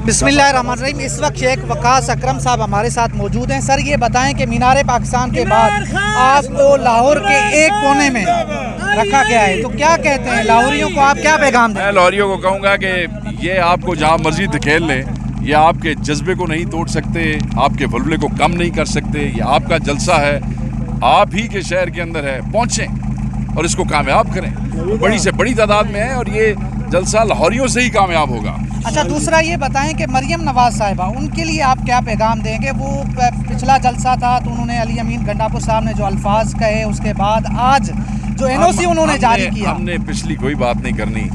बिस्मिल्लाहिर्रहमानिर्रहीम। इस वक्त शेख वकास अकरम साहब हमारे साथ मौजूद हैं। सर ये बताएं कि मीनार पाकिस्तान के बाद आपको लाहौर के एक कोने में रखा गया है, तो क्या कहते हैं लाहौरियों को, आप क्या पैगाम दें? मैं लाहौरियों को कहूँगा कि ये आपको जहाँ मर्जी धकेल लें, ये आपके जज्बे को नहीं तोड़ सकते, आपके वल्वले को कम नहीं कर सकते। ये आपका जलसा है, आप ही के शहर के अंदर है, पहुँचें और इसको कामयाब करें। बड़ी से बड़ी तादाद में है और ये जलसा लाहौरियों से ही कामयाब होगा। अच्छा, दूसरा ये बताएं कि मरियम नवाज साहिबा, उनके लिए आप क्या पैगाम देंगे? वो पिछला जलसा था तो उन्होंने अली अमीन गंडापुर साहब ने जो अल्फाज कहे, उसके बाद आज जो एनओसी उन्होंने जारी किया। हमने पिछली कोई बात नहीं करनी।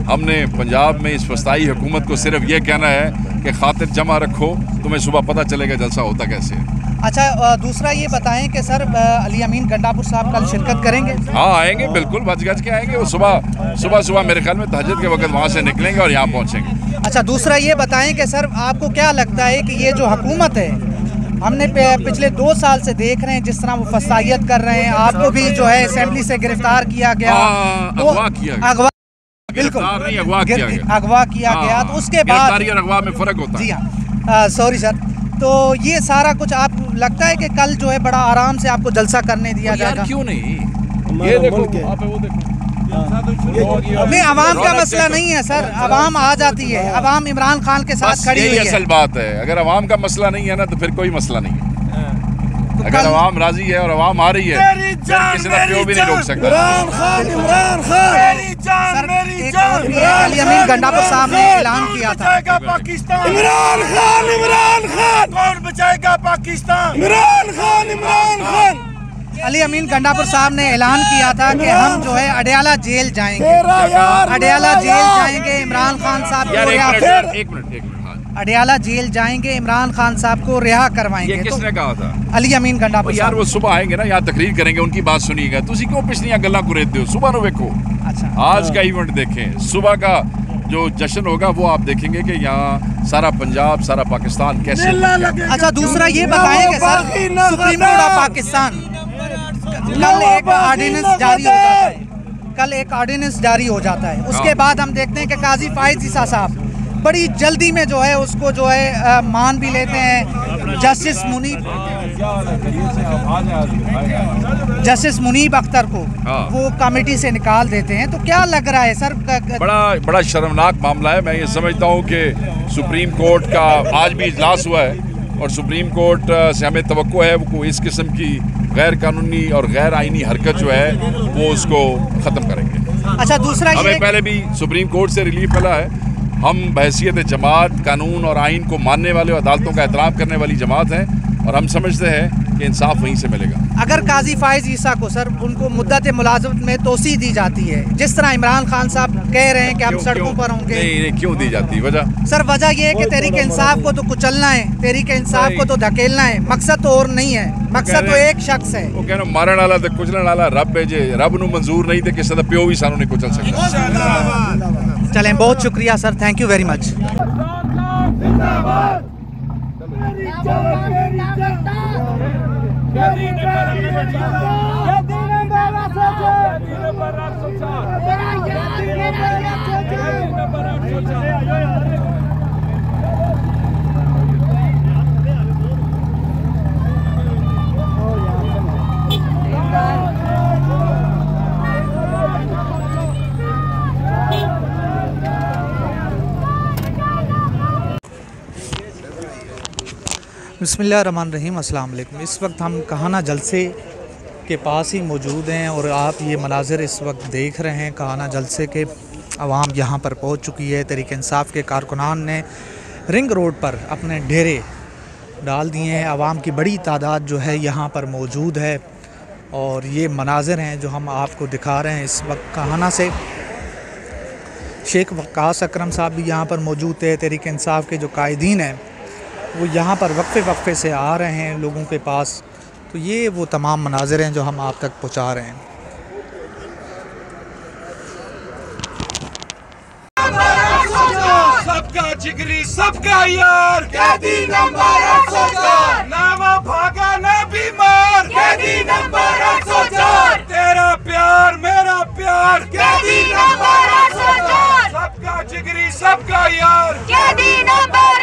हमने पंजाब में इस फस्ताई हुकूमत को सिर्फ ये कहना है कि खातिर जमा रखो, तुम्हें सुबह पता चलेगा जलसा होता कैसे है। अच्छा, दूसरा ये बताएं कि सर अली अमीन गंडापुर साहब कल शिरकत करेंगे? हाँ, आएंगे, बिल्कुल बच गज के आएंगे। वो सुबह मेरे ख्याल में तहज्जुद के वक्त वहाँ से निकलेंगे और यहाँ पहुँचेंगे। अच्छा, दूसरा ये बताएं कि सर आपको क्या लगता है कि ये जो हुकूमत है, हमने पिछले 2 साल से देख रहे हैं जिस तरह वो फसाइयत कर रहे हैं, आपको भी जो है असेंबली से गिरफ्तार किया गया, अगवा किया गया, बिल्कुल अगवा किया गया, तो उसके बाद अगवा में फर्क होता है। जी हाँ, सॉरी सर। तो ये सारा कुछ आप लगता है कि कल जो है बड़ा आराम से आपको जलसा करने दिया जाएगा? क्यों नहीं, ये देखो, वो देखो। नहीं, अवाम का मसला नहीं है सर, अवाम आ जाती है, अवाम इमरान खान के साथ खड़ी हुई है। असल बात है, अगर अवाम का मसला नहीं है ना तो फिर कोई मसला नहीं है। तो अगर अवाम राजी है और अवाम आ रही है, किसी का प्यो भी नहीं रोक सकता। इमरान खान अली अमीन गंडापुर साहब ने ऐलान किया था, इमरान खान कौन बचाएगा पाकिस्तान? इमरान खान अली अमीन गंडापुर साहब ने ऐलान किया था कि हम जो है अडयाला जेल जाएंगे, अडयाला जेल जाएंगे, इमरान खान साहब को एक मिनट अडयाला जेल जाएंगे, इमरान खान साहब को रिहा करवाएंगे। ये किसने कहा था? अली अमीन गंडापुर यार, वो सुबह आएंगे ना, यहाँ तकरीर करेंगे, उनकी बात सुनिएगा। तुसी क्यों पिछलियां गल्लां कुरेदते हो? सुबह नो देखो। अच्छा, आज का इवेंट देखें, सुबह का जो जश्न होगा वो आप देखेंगे कि यहाँ सारा पंजाब, सारा पाकिस्तान कैसे। अच्छा, दूसरा ये बताएं कि sir supreme court of Pakistan कल एक ऑर्डिनेंस जारी हो जाता है, कल एक ऑर्डिनेंस जारी हो जाता है, उसके बाद हम देखते हैं कि काजी फाइज ईसा साहब बड़ी जल्दी में जो है उसको जो है मान भी लेते हैं। जस्टिस मुनीब अख्तर को वो कमेटी से निकाल देते हैं। तो क्या लग रहा है सर? बड़ा शर्मनाक मामला है। मैं ये समझता हूँ कि सुप्रीम कोर्ट का आज भी इजलास हुआ है और सुप्रीम कोर्ट से हमें तवक्को है वो इस किस्म की गैर कानूनी और गैर आईनी हरकत जो है वो उसको ख़त्म करेंगे। अच्छा, दूसरा हमें पहले भी सुप्रीम कोर्ट से रिलीफ मिला है। हम बहैसियत जमात कानून और आइन को मानने वाले और अदालतों का एहतराम करने वाली जमात हैं और हम समझते हैं कि इंसाफ वहीं से मिलेगा। अगर काजी फाइज ईसा को सर उनको मुद्दत मुलाजमत में तोसी दी जाती है, जिस तरह इमरान खान साहब कह रहे हैं कि हम सड़कों पर होंगे, नहीं, क्यों दी जाती? वजह सर वजह ये है कि तहरीक इंसाफ को तो कुचलना है, तहरीक इंसाफ को तो धकेलना है, मकसद तो और नहीं है, मकसद तो एक शख्स है। वो कहना मारन वाला तो कुचलन वाला रब है, जे रब नू मंजूर नहीं तो किसी का प्यो भी सानू नहीं कुचल सकता। चलें, बहुत शुक्रिया sir, thank you very much. बिस्मिल्लाहिर्रहमानिर्रहीम, अस्सलाम वालेकुम। इस वक्त हम कहाना जलसे के पास ही मौजूद हैं और आप ये मनाज़िर इस वक्त देख रहे हैं। कहाना जलसे के अवाम यहाँ पर पहुँच चुकी है। तहरीक इंसाफ के कारकुनान ने रिंग रोड पर अपने डेरे डाल दिए हैं। अवाम की बड़ी तादाद जो है यहाँ पर मौजूद है और ये मनाज़िर हैं जो हम आपको दिखा रहे हैं इस वक्त कहाना से। शेख वकास अकरम साहब भी यहाँ पर मौजूद थे। तहरीक इंसाफ के जो कायदीन हैं वो यहाँ पर वक्फे से आ रहे हैं लोगों के पास। तो ये वो तमाम मनाज़िर हैं जो हम आप तक पहुँचा रहे हैं। सबका जिगरी सबका यार, कैदी नंबर 804, ना वो भागा ना बीमार, कैदी नंबर 804, तेरा प्यार मेरा प्यार, कैदी नंबर 804, सबका जिगरी सबका यार, कैदी नंबर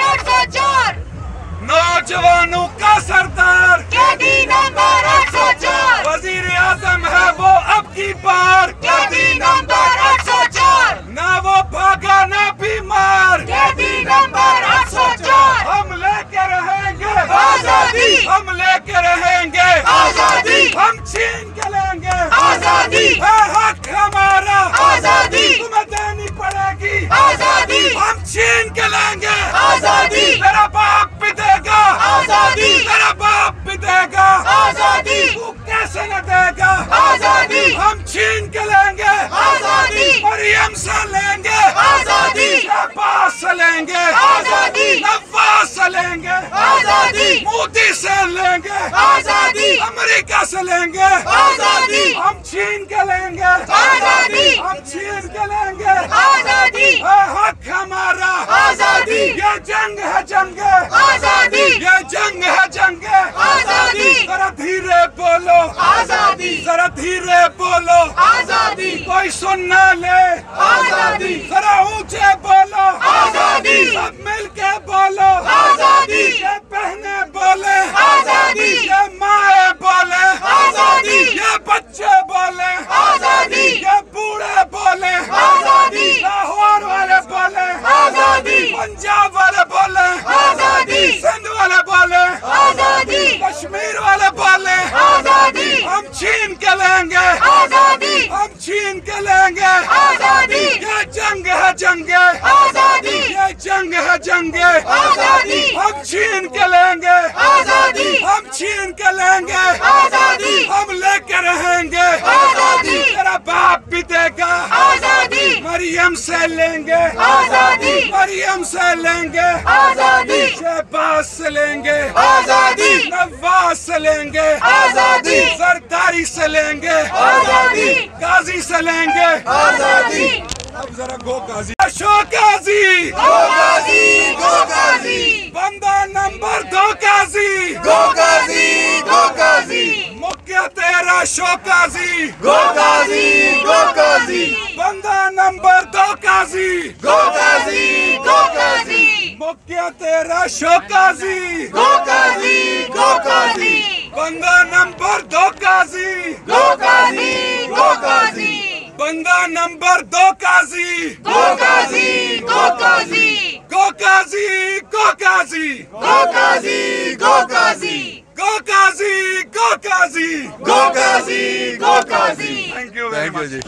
मोदी से लेंगे आजादी, अमेरिका से लेंगे आजादी, हम छीन के लेंगे आजादी, हम छीन के लेंगे आजादी, है हक हमारा आजादी, ये जंग है जंग आजादी, ये जंग है जंग आजादी, जरा धीरे बोलो आजादी, जरा धीरे बोलो आजादी, कोई सुन ना ले आजादी, जरा ऊंचे बोलो आजादी, सब मिल के बोलो आजादी, ये बहने बोले आजादी, ये माए बोले आजादी, ये बच्चे बोले आजादी, ये बूढ़े बोले आजादी, लाहौर वाले बोले आजादी, पंजाब वाले बोले आजादी, सिंध वाले बोले आजादी, कश्मीर वाले बोले आजादी, हम छीन के लेंगे आजादी, हम छीन के लेंगे आजादी, ये जंग है जंग आजादी, ये जंग है जंग आजादी, हम छीन के लेंगे आजादी, हम छीन के लेंगे आजादी, हम लेके रहेंगे आजादी, तेरा बाप भी देगा आजादी, मरियम से लेंगे आजादी, मरियम से लेंगे आजादी, शहबाज से लेंगे आजादी, नवाज से लेंगे आजादी, सरदारी से लेंगे आजादी, गाजी से लेंगे आजादी, अब जरा गो गाजी अशोक गाजी गो गाजी, गो गाजी, बंदा number 2 Ghazi go Ghazi, go गाजी, मुख्य तेरा अशोक गाजी गो गाजी, गो गाजी, बंदा number 2 Ghazi go Ghazi, go गाजी, मुख्य तेरा अशोक गाजी गो गाजी, गो गाजी, बंदा number 2 Ghazi go Ghazi, go Ghazi, बंदा number 2 Ghazi go Ghazi, go Ghazi, go Ghazi go Ghazi go Ghazi, go Ghazi, go Ghazi go Ghazi go Ghazi, go Ghazi, thank you जी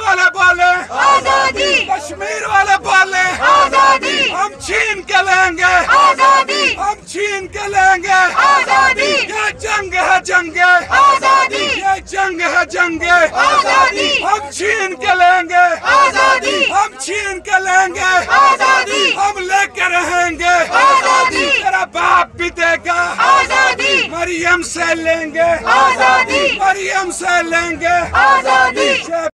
वाले बोले आजादी, कश्मीर वाले बोले आजादी, हम छीन के लेंगे आजादी, हम छीन के लेंगे आजादी, ये जंग है जंग आजादी, ये जंग है जंग आजादी, हम छीन के लेंगे आजादी, हम छीन के लेंगे आजादी, हम लेके रहेंगे आजादी, तेरा बाप भी देगा आजादी, मरियम से लेंगे आजादी, मरियम से लेंगे आजादी,